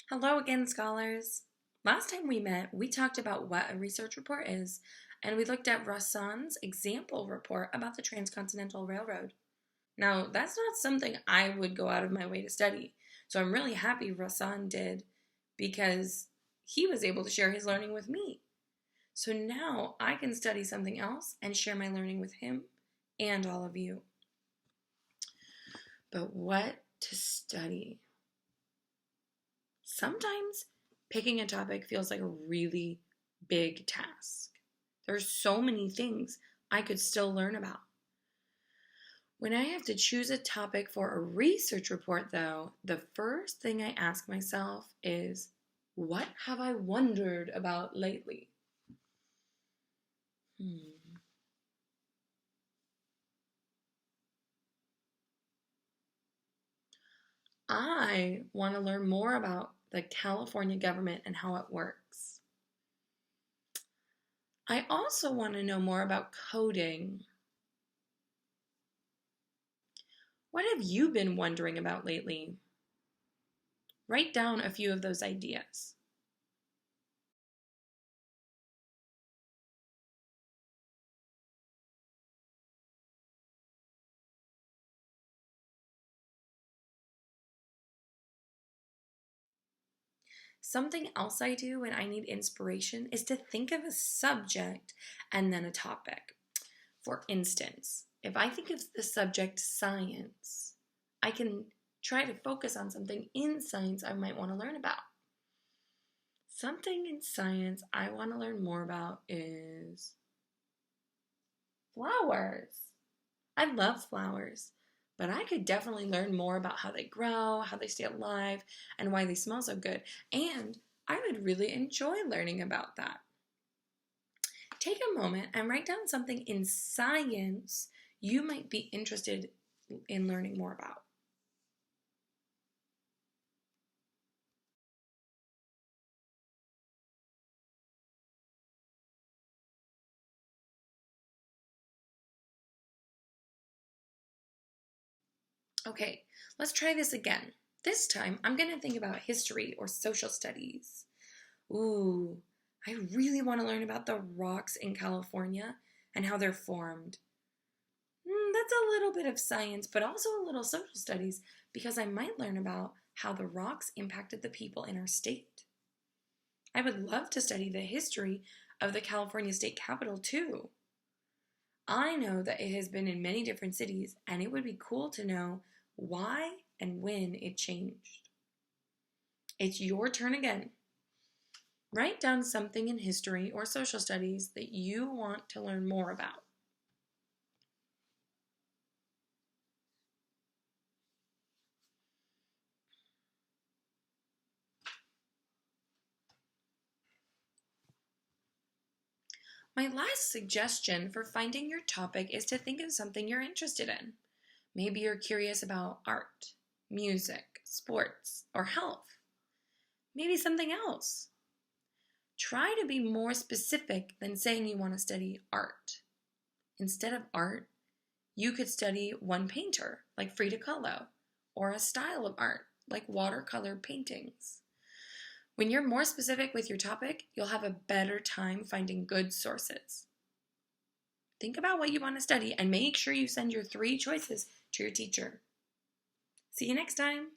Hello again, scholars. Last time we met, we talked about what a research report is, and we looked at Rasan's example report about the Transcontinental Railroad. Now, that's not something I would go out of my way to study, so I'm really happy Rasan did because he was able to share his learning with me. So now I can study something else and share my learning with him and all of you. But what to study? Sometimes picking a topic feels like a really big task. There's so many things I could still learn about. When I have to choose a topic for a research report, though, the first thing I ask myself is, what have I wondered about lately? I want to learn more about the California government and how it works. I also want to know more about coding. What have you been wondering about lately? Write down a few of those ideas. Something else I do when I need inspiration is to think of a subject and then a topic. For instance, if I think of the subject science, I can try to focus on something in science I might want to learn about. Something in science I want to learn more about is flowers. I love flowers, but I could definitely learn more about how they grow, how they stay alive, and why they smell so good. And I would really enjoy learning about that. Take a moment and write down something in science you might be interested in learning more about. Okay, let's try this again. This time, I'm going to think about history or social studies. Ooh, I really want to learn about the rocks in California and how they're formed. That's a little bit of science, but also a little social studies because I might learn about how the rocks impacted the people in our state. I would love to study the history of the California state capitol too. I know that it has been in many different cities, and it would be cool to know why and when it changed. It's your turn again. Write down something in history or social studies that you want to learn more about. My last suggestion for finding your topic is to think of something you're interested in. Maybe you're curious about art, music, sports, or health. Maybe something else. Try to be more specific than saying you want to study art. Instead of art, you could study one painter, like Frida Kahlo, or a style of art, like watercolor paintings. When you're more specific with your topic, you'll have a better time finding good sources. Think about what you want to study and make sure you send your 3 choices to your teacher. See you next time.